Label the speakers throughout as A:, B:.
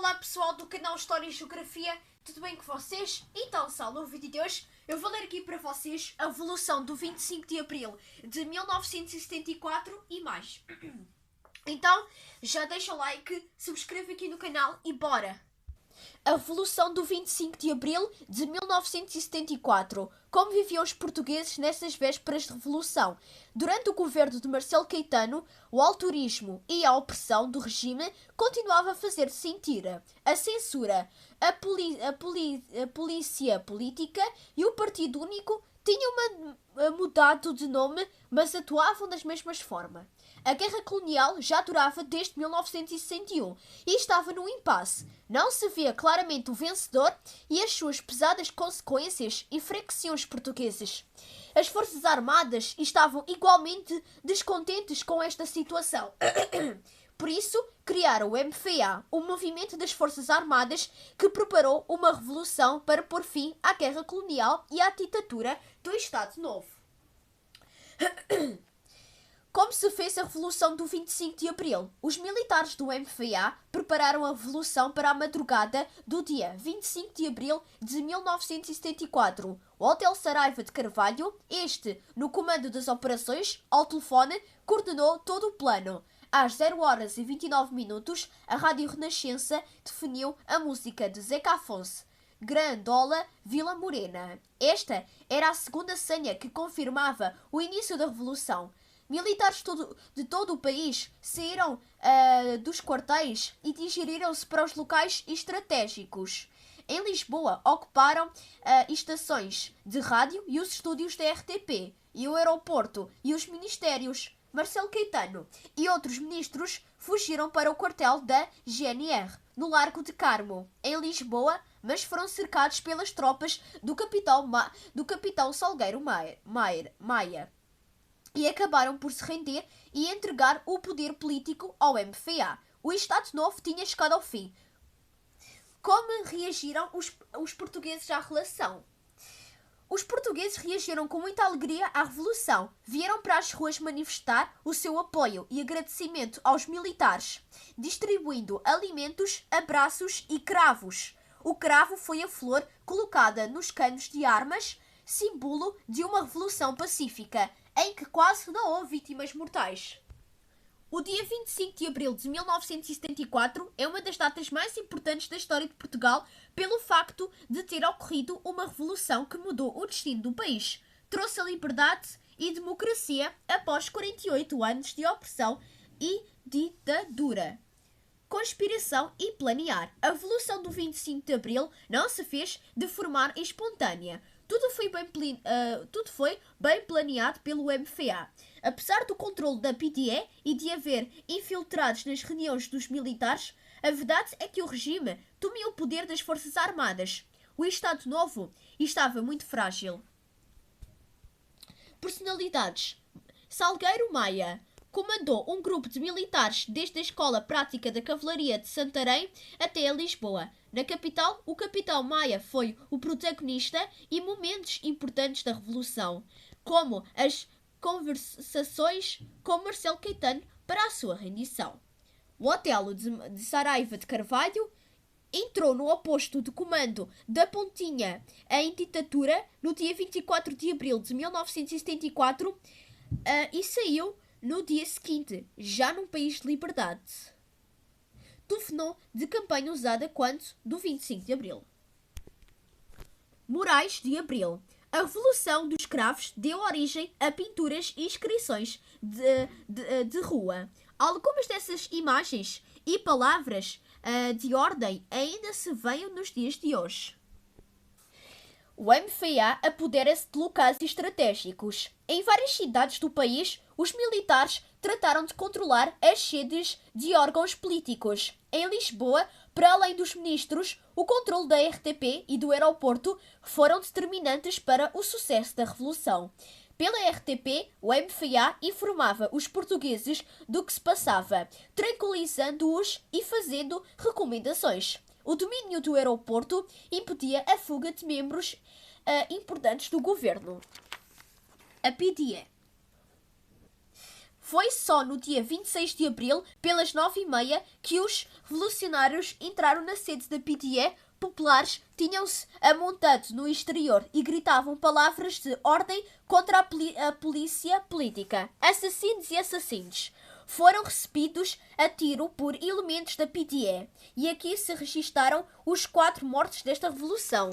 A: Olá pessoal do canal História e Geografia, tudo bem com vocês? Então, no vídeo de hoje eu vou ler aqui para vocês a evolução do 25 de Abril de 1974 e mais. Então, já deixa o like, subscreve aqui no canal e bora! A Revolução do 25 de Abril de 1974. Como viviam os portugueses nessas vésperas de Revolução? Durante o governo de Marcelo Caetano, o autorismo e a opressão do regime continuava a fazer-se sentir. A censura, a polícia política e o Partido Único tinham mudado de nome, mas atuavam das mesmas formas. A guerra colonial já durava desde 1961 e estava num impasse. Não se via claramente o vencedor e as suas pesadas consequências enfraqueciam os portugueses. As Forças Armadas estavam igualmente descontentes com esta situação. Por isso, criaram o MFA, o Movimento das Forças Armadas, que preparou uma revolução para pôr fim à guerra colonial e à ditadura do Estado Novo. Como se fez a Revolução do 25 de Abril? Os militares do MFA prepararam a revolução para a madrugada do dia 25 de Abril de 1974. O Hotel Saraiva de Carvalho, no comando das operações, ao telefone, coordenou todo o plano. Às 0 horas e 29 minutos, a Rádio Renascença definiu a música de Zeca Afonso, Grandola Vila Morena. Esta era a segunda senha que confirmava o início da Revolução. Militares de todo o país saíram dos quartéis e dirigiram-se para os locais estratégicos. Em Lisboa, ocuparam estações de rádio e os estúdios da RTP, e o aeroporto e os ministérios. Marcelo Caetano e outros ministros fugiram para o quartel da GNR, no Largo de Carmo, em Lisboa, mas foram cercados pelas tropas do capitão Salgueiro Maia. E acabaram por se render e entregar o poder político ao MFA. O Estado Novo tinha chegado ao fim. Como reagiram os portugueses à relação? Os portugueses reagiram com muita alegria à Revolução. Vieram para as ruas manifestar o seu apoio e agradecimento aos militares, distribuindo alimentos, abraços e cravos. O cravo foi a flor colocada nos canos de armas, símbolo de uma revolução pacífica, em que quase não houve vítimas mortais. O dia 25 de abril de 1974 é uma das datas mais importantes da história de Portugal pelo facto de ter ocorrido uma revolução que mudou o destino do país, trouxe a liberdade e democracia após 48 anos de opressão e ditadura. Conspiração e planear. A Revolução do 25 de abril não se fez de forma espontânea. Tudo foi bem planeado pelo MFA. Apesar do controle da PDE e de haver infiltrados nas reuniões dos militares, a verdade é que o regime tomou o poder das Forças Armadas. O Estado Novo estava muito frágil. Personalidades. Salgueiro Maia comandou um grupo de militares desde a Escola Prática da Cavalaria de Santarém até a Lisboa. Na capital, o capitão Maia foi o protagonista e momentos importantes da Revolução, como as conversações com Marcelo Caetano para a sua rendição. O Hotel de Saraiva de Carvalho entrou no oposto de comando da Pontinha em ditadura no dia 24 de abril de 1974 e saiu no dia seguinte, já num país de liberdade. Telefonou de campanha usada quando? Do 25 de abril. Morais de Abril. A Revolução dos Cravos deu origem a pinturas e inscrições de rua. Algumas dessas imagens e palavras de ordem ainda se veem nos dias de hoje. O MFA apodera-se de locais estratégicos. Em várias cidades do país, os militares trataram de controlar as sedes de órgãos políticos. Em Lisboa, para além dos ministros, o controle da RTP e do aeroporto foram determinantes para o sucesso da Revolução. Pela RTP, o MFA informava os portugueses do que se passava, tranquilizando-os e fazendo recomendações. O domínio do aeroporto impedia a fuga de membros importantes do governo. A PDE Foi só no dia 26 de abril, pelas 9h30, que os revolucionários entraram na sede da PDE. Populares tinham-se amontado no exterior e gritavam palavras de ordem contra a polícia política. Assassinos e assassinos foram recebidos a tiro por elementos da PDE e aqui se registaram os 4 mortos desta revolução.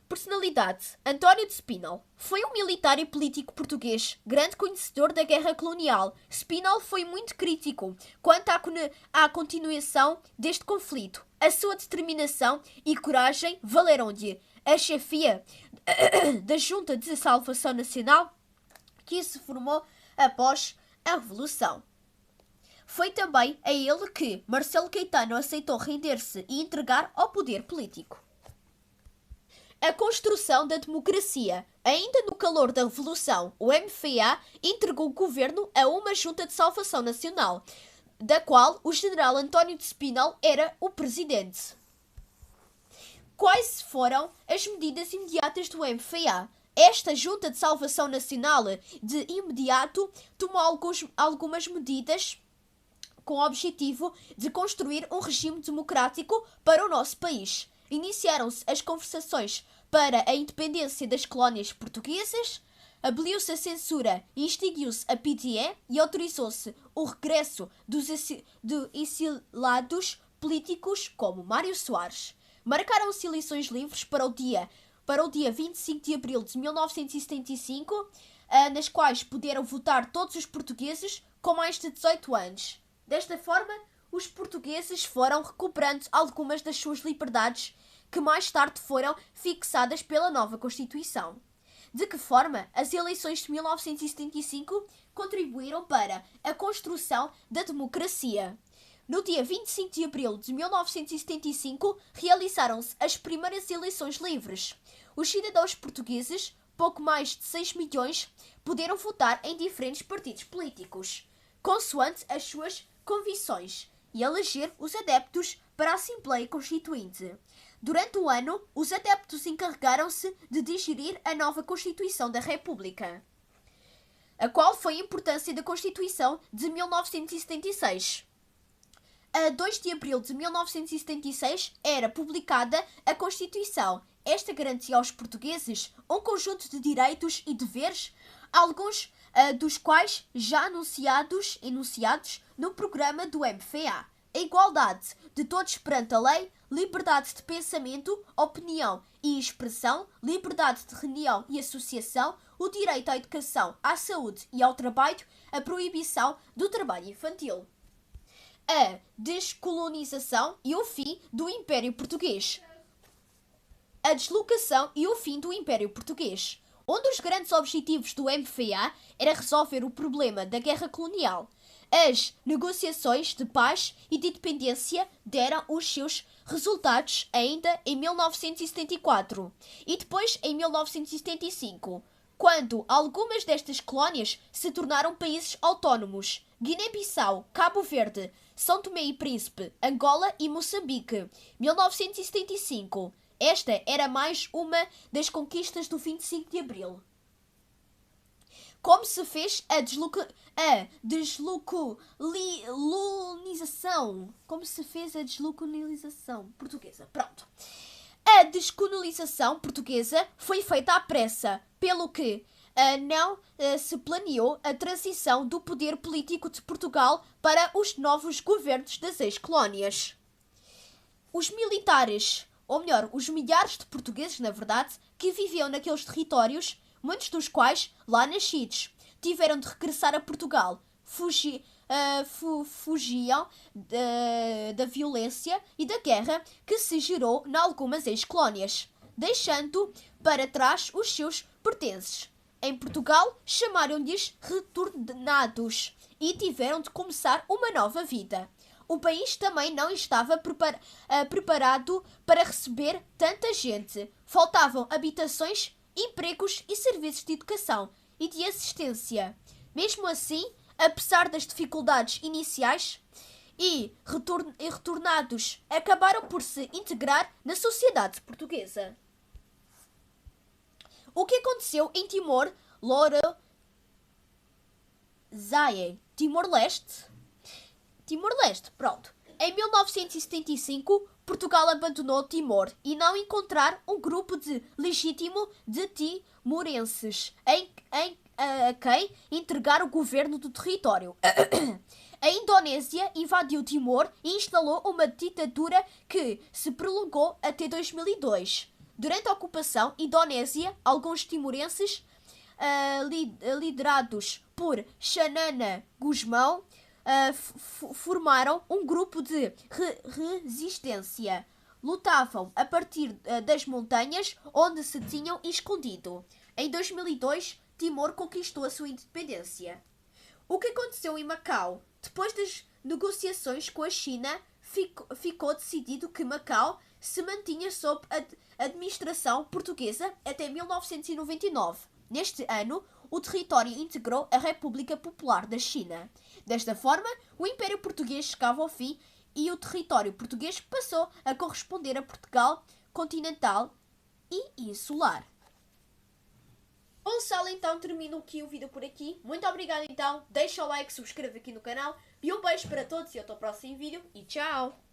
A: Personalidade: António de Spinel. Foi um militar e político português, grande conhecedor da guerra colonial. Spinel foi muito crítico quanto à continuação deste conflito. A sua determinação e coragem valeram-lhe a chefia da Junta de Salvação Nacional, que se formou após a Revolução. Foi também a ele que Marcelo Caetano aceitou render-se e entregar ao poder político. A construção da democracia. Ainda no calor da Revolução, o MFA entregou o governo a uma Junta de Salvação Nacional, da qual o general António de Spinel era o presidente. Quais foram as medidas imediatas do MFA? Esta Junta de Salvação Nacional, de imediato, tomou algumas medidas com o objetivo de construir um regime democrático para o nosso país. Iniciaram-se as conversações para a independência das colónias portuguesas, aboliu-se a censura e extinguiu-se a PDE e autorizou-se o regresso de exilados políticos como Mário Soares. Marcaram-se eleições livres para o dia 25 de abril de 1975, nas quais puderam votar todos os portugueses com mais de 18 anos. Desta forma, os portugueses foram recuperando algumas das suas liberdades que mais tarde foram fixadas pela nova Constituição. De que forma as eleições de 1975 contribuíram para a construção da democracia? No dia 25 de abril de 1975, realizaram-se as primeiras eleições livres. Os cidadãos portugueses, pouco mais de 6 milhões, puderam votar em diferentes partidos políticos, consoante as suas convicções, e eleger os adeptos para a Assembleia Constituinte. Durante o ano, os adeptos encarregaram-se de digerir a nova Constituição da República. A qual foi a importância da Constituição de 1976? A 2 de abril de 1976 era publicada a Constituição. Esta garantia aos portugueses um conjunto de direitos e deveres, alguns dos quais já enunciados no programa do MFA. A igualdade de todos perante a lei, liberdade de pensamento, opinião e expressão, liberdade de reunião e associação, o direito à educação, à saúde e ao trabalho, a proibição do trabalho infantil. A descolonização e o fim do Império Português. A deslocação e o fim do Império Português. Um dos grandes objetivos do MFA era resolver o problema da guerra colonial. As negociações de paz e de independência deram os seus resultados ainda em 1974 e depois em 1975, quando algumas destas colónias se tornaram países autónomos: Guiné-Bissau, Cabo Verde, São Tomé e Príncipe, Angola e Moçambique. 1975. Esta era mais uma das conquistas do 25 de abril. Como se fez a descolonização? Como se fez a descolonização portuguesa? Pronto. A descolonização portuguesa foi feita à pressa, pelo que não se planeou a transição do poder político de Portugal para os novos governos das ex-colónias. Os militares, ou melhor, os milhares de portugueses, na verdade, que viviam naqueles territórios, muitos dos quais, lá nascidos, tiveram de regressar a Portugal, fugiam da violência e da guerra que se gerou em algumas ex-colónias, deixando para trás os seus pertences. Em Portugal, chamaram-lhes retornados e tiveram de começar uma nova vida. O país também não estava preparado para receber tanta gente. Faltavam habitações, empregos e serviços de educação e de assistência. Mesmo assim, apesar das dificuldades iniciais, retornados acabaram por se integrar na sociedade portuguesa. O que aconteceu em Timor-Leste? Timor-Leste, pronto. Em 1975, Portugal abandonou Timor e não encontrar um grupo legítimo de timorenses a quem entregar o governo do território. A Indonésia invadiu Timor e instalou uma ditadura que se prolongou até 2002. Durante a ocupação indonésia, alguns timorenses, liderados por Xanana Gusmão, formaram um grupo de resistência. Lutavam a partir das montanhas onde se tinham escondido. Em 2002, Timor conquistou a sua independência. O que aconteceu em Macau? Depois das negociações com a China, ficou decidido que Macau se mantinha sob a administração portuguesa até 1999. Neste ano, o território integrou a República Popular da China. Desta forma, o Império Português chegava ao fim e o território português passou a corresponder a Portugal continental e insular. Bom, pessoal, então termino aqui o vídeo por aqui. Muito obrigada então, deixa o like, subscreve aqui no canal e um beijo para todos e até o próximo vídeo e tchau!